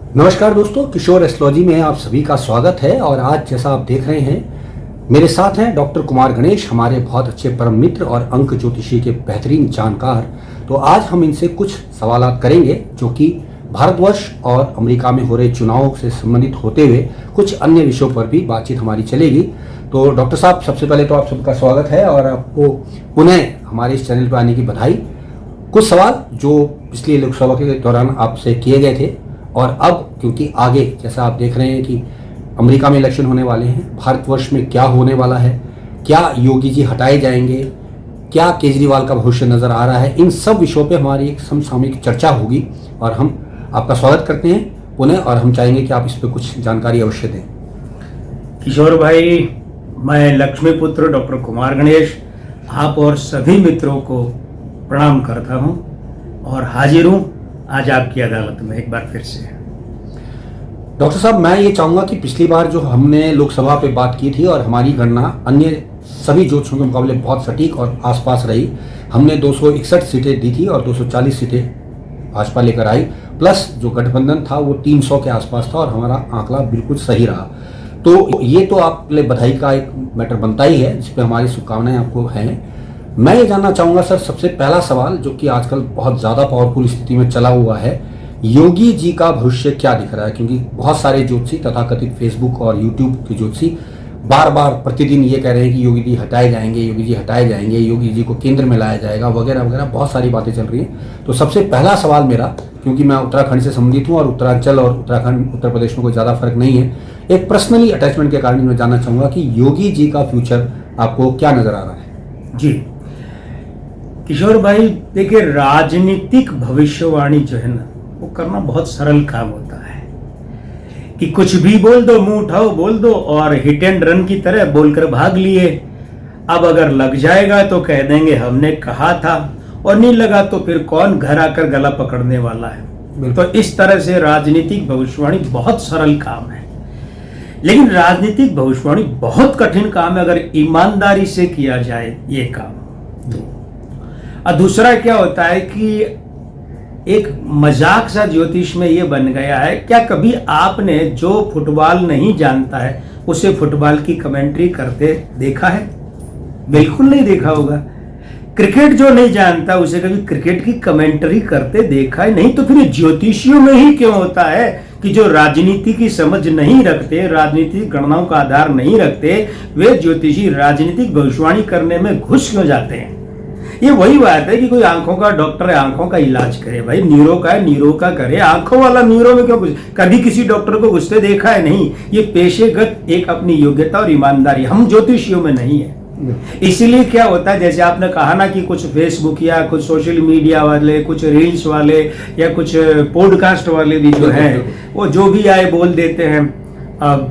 नमस्कार दोस्तों, किशोर एस्ट्रोलॉजी में आप सभी का स्वागत है। और आज जैसा आप देख रहे हैं, मेरे साथ हैं डॉक्टर कुमार गणेश, हमारे बहुत अच्छे परम मित्र और अंक ज्योतिषी के बेहतरीन जानकार। तो आज हम इनसे कुछ सवालात करेंगे जो कि भारतवर्ष और अमेरिका में हो रहे चुनावों से संबंधित होते हुए कुछ अन्य विषयों पर भी बातचीत हमारी चलेगी। तो डॉक्टर साहब, सबसे पहले तो आप सबका स्वागत है और आपको पुनः हमारे इस चैनल पर आने की बधाई। कुछ सवाल जो पिछली लोकसभा के दौरान आपसे किए गए थे और अब क्योंकि आगे जैसा आप देख रहे हैं कि अमेरिका में इलेक्शन होने वाले हैं, भारतवर्ष में क्या होने वाला है, क्या योगी जी हटाए जाएंगे, क्या केजरीवाल का भविष्य नजर आ रहा है, इन सब विषयों पे हमारी एक समसामयिक चर्चा होगी। और हम आपका स्वागत करते हैं पुनः, और हम चाहेंगे कि आप इस पर कुछ जानकारी अवश्य दें। किशोर भाई, मैं लक्ष्मीपुत्र डॉक्टर कुमार गणेश आप और सभी मित्रों को प्रणाम करता हूं और हाजिर हूं आज आपकी अदालत में एक बार फिर से। डॉक्टर साहब, मैं ये चाहूंगा कि पिछली बार जो हमने लोकसभा पे बात की थी और हमारी गणना अन्य सभी ज्योतिषों के मुकाबले बहुत सटीक और आसपास रही। हमने 261 सीटें दी थी और 240 सीटें भाजपा लेकर आई, प्लस जो गठबंधन था वो 300 के आसपास था और हमारा आंकड़ा बिल्कुल सही रहा। तो ये तो आप लिए बधाई का एक मैटर बनता ही है, जिस पर हमारी शुभकामनाएं आपको हैं। मैं ये जानना चाहूंगा सर, सबसे पहला सवाल जो कि आजकल बहुत ज़्यादा पावरफुल स्थिति में चला हुआ है, योगी जी का भविष्य क्या दिख रहा है? क्योंकि बहुत सारे ज्योतिषी तथाकथित फेसबुक और यूट्यूब के ज्योतिषी बार बार प्रतिदिन ये कह रहे हैं कि योगी जी हटाए जाएंगे, योगी जी हटाए जाएंगे, योगी जी को केंद्र में लाया जाएगा, वगैरह वगैरह बहुत सारी बातें चल रही हैं। तो सबसे पहला सवाल मेरा, क्योंकि मैं उत्तराखंड से संबंधित हूँ और उत्तरांचल और उत्तराखंड उत्तर प्रदेश में कोई ज़्यादा फर्क नहीं है, एक पर्सनली अटैचमेंट के कारण मैं जानना चाहूँगा कि योगी जी का फ्यूचर आपको क्या नज़र आ रहा है? जी किशोर भाई, देखिए, राजनीतिक भविष्यवाणी जो है ना, वो करना बहुत सरल काम होता है कि कुछ भी बोल दो, मुंह उठाओ बोल दो और हिट एंड रन की तरह बोलकर भाग लिए। अब अगर लग जाएगा तो कह देंगे हमने कहा था, और नहीं लगा तो फिर कौन घर आकर गला पकड़ने वाला है। तो इस तरह से राजनीतिक भविष्यवाणी बहुत सरल काम है, लेकिन राजनीतिक भविष्यवाणी बहुत कठिन काम है अगर ईमानदारी से किया जाए ये काम। और दूसरा क्या होता है कि एक मजाक सा ज्योतिष में ये बन गया है, क्या कभी आपने जो फुटबॉल नहीं जानता है उसे फुटबॉल की कमेंट्री करते देखा है? बिल्कुल नहीं देखा होगा। क्रिकेट जो नहीं जानता उसे कभी क्रिकेट की कमेंट्री करते देखा है नहीं। तो फिर ज्योतिषियों में ही क्यों होता है कि जो राजनीति की समझ नहीं रखते, राजनीतिक गणनाओं का आधार नहीं रखते, वे ज्योतिषी राजनीतिक भविष्यवाणी करने में घुस क्यों जाते हैं? ये वही बात है कि कोई आंखों का डॉक्टर है, आंखों का इलाज करे, भाई न्यूरो का है न्यूरो का करे, आंखों वाला न्यूरो में क्यों घुस? कभी किसी डॉक्टर को घुसते देखा है नहीं। ये पेशेगत एक अपनी योग्यता और ईमानदारी हम ज्योतिषियों में नहीं है। इसीलिए क्या होता है, जैसे आपने कहा ना कि कुछ फेसबुक या कुछ सोशल मीडिया वाले, कुछ रील्स वाले या कुछ पॉडकास्ट वाले भी जो है वो जो भी आए बोल देते हैं। अब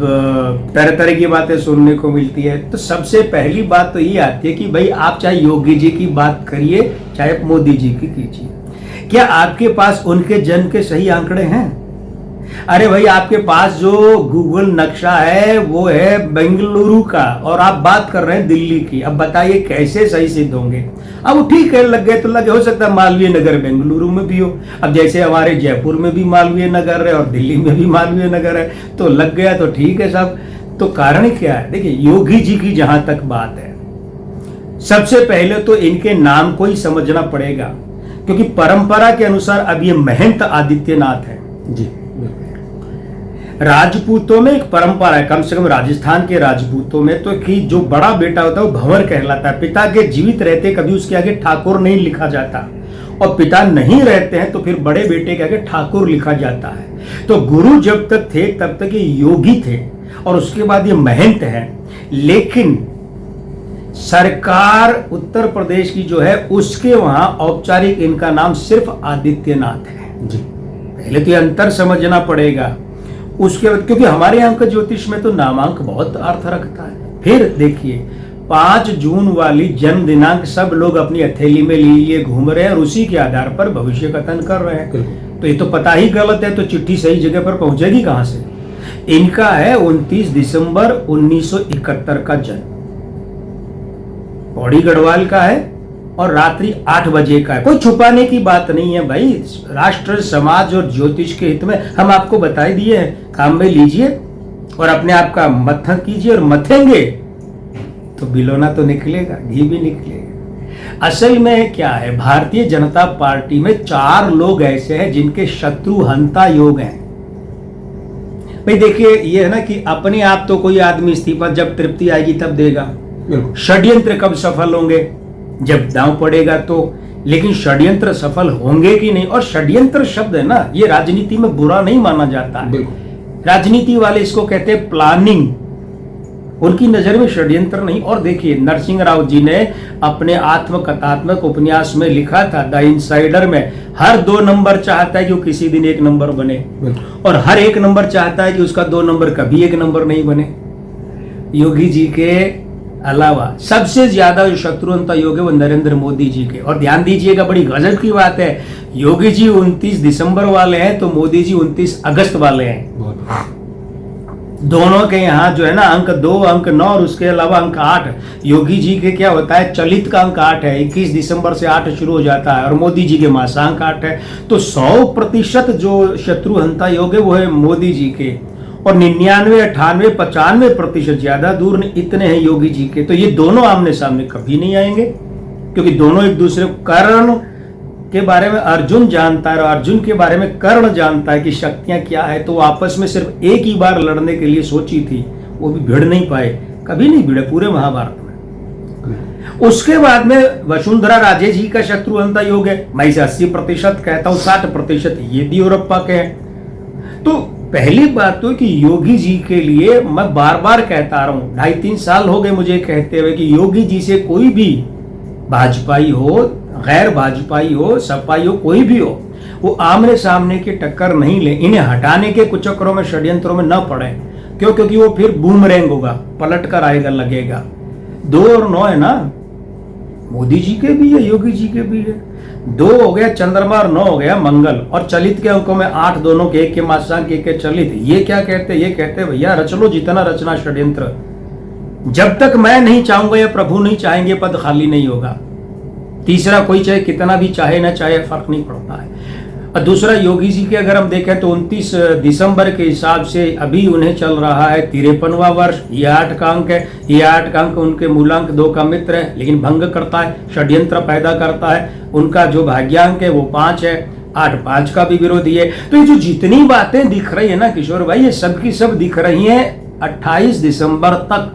तरह तरह की बातें सुनने को मिलती है। तो सबसे पहली बात तो ये आती है कि भाई आप चाहे योगी जी की बात करिए चाहे मोदी जी की कीजिए, क्या आपके पास उनके जन्म के सही आंकड़े हैं? अरे भाई, आपके पास जो गूगल नक्शा है वो है बेंगलुरु का और आप बात कर रहे हैं दिल्ली की। अब बताइए कैसे सही सिद्ध होंगे? अब ठीक है, लग गए तो लगे, हो सकता है मालवीय नगर बेंगलुरु में भी हो। अब जैसे हमारे जयपुर में भी मालवीय नगर है और दिल्ली में भी मालवीय नगर है, तो लग गया तो ठीक है सब। तो कारण क्या है? देखिए, योगी जी की जहां तक बात है, सबसे पहले तो इनके नाम को ही समझना पड़ेगा, क्योंकि परंपरा के अनुसार अब ये महंत आदित्यनाथ है जी। राजपूतों में एक परंपरा है, कम से कम राजस्थान के राजपूतों में, तो कि जो बड़ा बेटा होता है वो भंवर कहलाता है। पिता के जीवित रहते कभी उसके आगे ठाकुर नहीं लिखा जाता, और पिता नहीं रहते हैं तो फिर बड़े बेटे के आगे ठाकुर लिखा जाता है। तो गुरु जब तक थे तब तक ये योगी थे और उसके बाद ये महंत है। लेकिन सरकार उत्तर प्रदेश की जो है उसके वहां औपचारिक इनका नाम सिर्फ आदित्यनाथ है जी। पहले तो ये अंतर समझना पड़ेगा। उसके बाद, क्योंकि हमारे यहाँ का ज्योतिष में तो नामांक बहुत अर्थ रखता है। फिर देखिए, 5 जून वाली जन्म दिनांक सब लोग अपनी हथेली में लिए घूम रहे हैं और उसी के आधार पर भविष्य कथन कर रहे हैं। तो ये तो पता ही गलत है, तो चिट्ठी सही जगह पर पहुंचेगी कहां से? इनका है 29 दिसंबर 1971 का जन्म। पौड़ी गढ़वाल का है और रात्रि 8 बजे का है। कोई छुपाने की बात नहीं है भाई, राष्ट्र समाज और ज्योतिष के हित में हम आपको बता दिए हैं, काम में लीजिए और अपने आप का मत्थन कीजिए, और मथेंगे तो बिलोना तो निकलेगा, घी भी निकलेगा। असल में क्या है, भारतीय जनता पार्टी में 4 लोग ऐसे हैं जिनके शत्रुहंता योग हैं। भाई देखिए, ये है ना कि अपने आप तो कोई आदमी इस्तीफा जब तृप्ति आएगी तब देगा, षड्यंत्र कब सफल होंगे, जब दांव पड़ेगा तो। लेकिन षड्यंत्र सफल होंगे कि नहीं, और षड्यंत्र शब्द है ना, ये राजनीति में बुरा नहीं माना जाता है। राजनीति वाले इसको कहते हैं प्लानिंग, उनकी नजर में षड्यंत्र नहीं। और देखिए, नरसिंह राव जी ने अपने आत्मकथात्मक उपन्यास में लिखा था द इनसाइडर में, हर 2 नंबर चाहता है कि वो किसी दिन 1 नंबर बने, और हर 1 नंबर चाहता है कि उसका 2 नंबर कभी 1 नंबर नहीं बने। योगी जी के अलावा सबसे ज्यादा जो शत्रुहंता योग है वो नरेंद्र मोदी जी के। और ध्यान दीजिएगा, बड़ी गजब की बात है, योगी जी 29 दिसंबर वाले हैं तो मोदी जी 29 अगस्त वाले हैं। दोनों के यहाँ जो है ना अंक 2, अंक 9 और उसके अलावा अंक 8। योगी जी के क्या होता है, चलित का अंक 8 है, 21 दिसंबर से 8 शुरू हो जाता है, और मोदी जी के मासांक 8 है। तो 100% जो शत्रुहंता योग है वो है मोदी जी के, और 99, 98, 95% ज्यादा दूर इतने हैं योगी जी के। तो ये दोनों आमने सामने कभी नहीं आएंगे, क्योंकि दोनों एक दूसरे कर्ण के बारे में अर्जुन जानता है और अर्जुन के बारे में कर्ण जानता है कि शक्तियां क्या है। तो आपस में सिर्फ एक ही बार लड़ने के लिए सोची थी, वो भी भिड़ नहीं पाए, कभी नहीं भिड़े पूरे महाभारत में। उसके बाद में वसुंधरा राजे जी का शत्रुहंता योग है, मैं इसे 80% कहता हूँ, 60% येदियुरप्पा के हैं। तो पहली बात तो कि योगी जी के लिए मैं बार बार कहता रहा हूं, 2.5-3 साल हो गए मुझे कहते हुए कि योगी जी से कोई भी भाजपाई हो, गैर भाजपाई हो, सपाई हो, कोई भी हो, वो आमने सामने की टक्कर नहीं ले। इन्हें हटाने के कुछ चक्रों में, षड्यंत्रों में न पड़े। क्यों? क्योंकि वो फिर बूमरैंग होगा, पलट कर आएगा, लगेगा। 2 और 9 है ना, मोदी जी के भी है, योगी जी के भी है। 2 हो गया चंद्रमा और 9 हो गया मंगल, और चलित के अंकों में 8, दोनों के, एक के मासांक, एक के चलित। ये क्या कहते हैं, ये कहते हैं भैया रच लो जितना रचना षड्यंत्र, जब तक मैं नहीं चाहूंगा या प्रभु नहीं चाहेंगे पद खाली नहीं होगा। तीसरा कोई चाहे कितना भी चाहे ना चाहे, फर्क नहीं पड़ता है। और दूसरा, योगी जी के अगर हम देखें तो 29 दिसंबर के हिसाब से अभी उन्हें चल रहा है 53वां वर्ष। ये 8 का अंक है, ये 8 का अंक उनके मूलांक 2 का मित्र है, लेकिन भंग करता है, षड्यंत्र पैदा करता है। उनका जो भाग्यांक है वो 5 है, 8 5 का भी विरोधी है। तो ये जो जितनी बातें दिख रही है ना किशोर भाई, ये सब की सब दिख रही हैं 28 दिसंबर तक।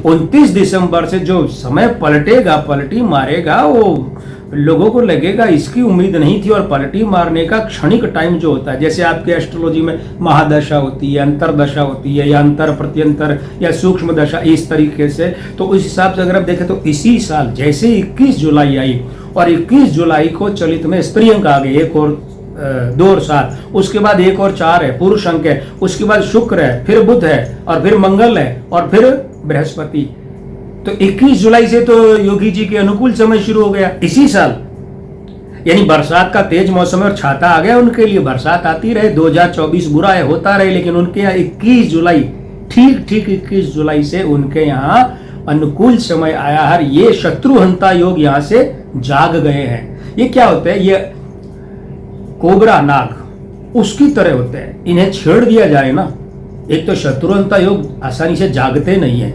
29 दिसंबर से जो समय पलटेगा, पलटी मारेगा, वो लोगों को लगेगा इसकी उम्मीद नहीं थी। और पलटी मारने का क्षणिक टाइम जो होता है, जैसे आपके एस्ट्रोलॉजी में महादशा होती है, अंतरदशा होती है, या अंतर प्रत्यंतर या सूक्ष्म दशा, इस तरीके से। तो उस हिसाब से अगर आप देखें तो इसी साल जैसे 21 जुलाई आई और 21 जुलाई को चलित में स्त्री अंक आ गए, 1 और 2 और 7, उसके बाद 1 और 4 है, पुरुष अंक है, उसके बाद शुक्र है, फिर बुध है, और फिर मंगल है, और फिर बृहस्पति। तो 21 जुलाई से तो योगी जी के अनुकूल समय शुरू हो गया इसी साल, यानी बरसात का तेज मौसम है और छाता आ गया उनके लिए। बरसात आती रहे, 2024 बुरा है होता रहे, लेकिन उनके यहाँ 21 जुलाई, ठीक 21 जुलाई से उनके यहाँ अनुकूल समय आया है। ये शत्रुहंता योग यहाँ से जाग गए हैं। ये क्या होते हैं, ये कोबरा नाग उसकी तरह होते हैं, इन्हें छेड़ दिया जाए ना, एक तो शत्रुहंता योग आसानी से जागते नहीं है,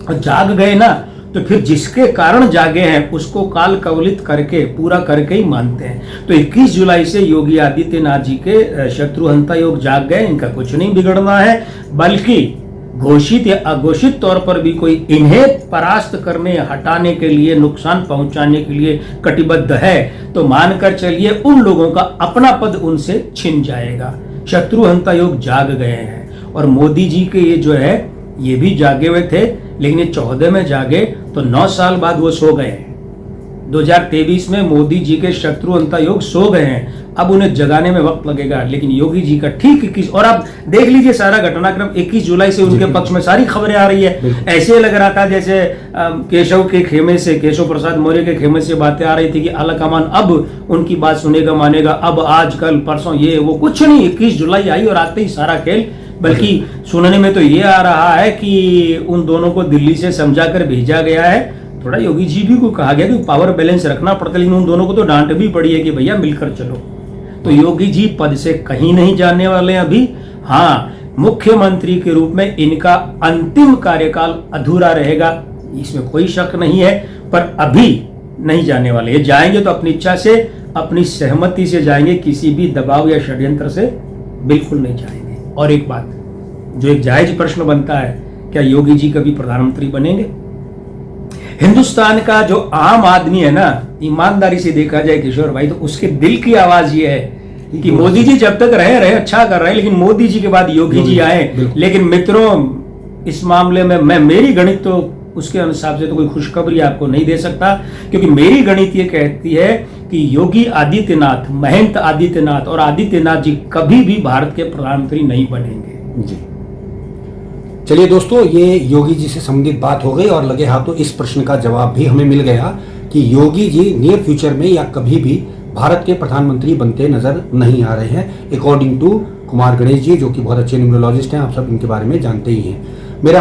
और जाग गए ना तो फिर जिसके कारण जागे हैं उसको काल कवलित करके, पूरा करके ही मानते हैं। तो 21 जुलाई से योगी आदित्यनाथ जी के शत्रुहंता योग जाग गए। इनका कुछ नहीं बिगड़ना है, बल्कि घोषित या अघोषित तौर पर भी कोई इन्हें परास्त करने, हटाने के लिए, नुकसान पहुंचाने के लिए कटिबद्ध है तो मानकर चलिए उन लोगों का अपना पद उनसे छिन जाएगा। शत्रुहंता योग जाग गए हैं। और मोदी जी के ये जो है ये भी जागे हुए थे, लेकिन ये 14 में जागे तो 9 साल बाद वो सो गए। 2023 में मोदी जी के शत्रुहंता योग सो गए हैं, अब उन्हें जगाने में वक्त लगेगा। लेकिन योगी जी का ठीक 21, और आप देख लीजिए सारा घटनाक्रम, 21 जुलाई से उनके पक्ष में सारी खबरें आ रही है। ऐसे लग रहा था जैसे केशव के खेमे से, केशव प्रसाद मौर्य के खेमे से बातें आ रही थी कि आलाकमान अब उनकी बात सुनेगा, मानेगा, अब आज कल परसों ये वो, कुछ नहीं। 21 जुलाई आई और आते ही सारा खेल। बल्कि सुनने में तो ये आ रहा है कि उन दोनों को दिल्ली से समझा कर भेजा गया है थोड़ा योगी जी भी को कहा गया कि पावर बैलेंस रखना पड़ता है, लेकिन उन दोनों को तो डांट भी पड़ी है कि भैया मिलकर चलो। तो योगी जी पद से कहीं नहीं जाने वाले हैं अभी। हाँ, मुख्यमंत्री के रूप में इनका अंतिम कार्यकाल अधूरा रहेगा, इसमें कोई शक नहीं है, पर अभी नहीं जाने वाले। ये जाएंगे तो अपनी इच्छा से, अपनी सहमति से जाएंगे, किसी भी दबाव या षड्यंत्र से बिल्कुल नहीं जाएंगे। और एक बात जो एक जायज प्रश्न बनता है, क्या योगी जी कभी प्रधानमंत्री बनेंगे? हिंदुस्तान का जो आम आदमी है ना, ईमानदारी से देखा जाए किशोर भाई, तो उसके दिल की आवाज ये है कि मोदी जी जब तक रहे अच्छा कर रहे हैं, लेकिन मोदी जी के बाद योगी जी आए। लेकिन मित्रों, इस मामले में मैं मेरी गणित तो उसके अनुसार से तो कोई खुशखबरी आपको नहीं दे सकता, क्योंकि मेरी गणित ये कहती है कि योगी आदित्यनाथ, महंत आदित्यनाथ और आदित्यनाथ जी कभी भी भारत के प्रधानमंत्री नहीं बनेंगे। जी, चलिए दोस्तों, ये योगी जी से संबंधित बात हो गई और लगे हाथों इस प्रश्न का जवाब भी हमें मिल गया कि योगी जी नियर फ्यूचर में या कभी भी भारत के प्रधानमंत्री बनते नजर नहीं आ रहे हैं, अकॉर्डिंग टू कुमार गणेश जी, जो कि बहुत अच्छे न्यूमरोलॉजिस्ट हैं। आप सब इनके बारे में जानते ही हैं। मेरा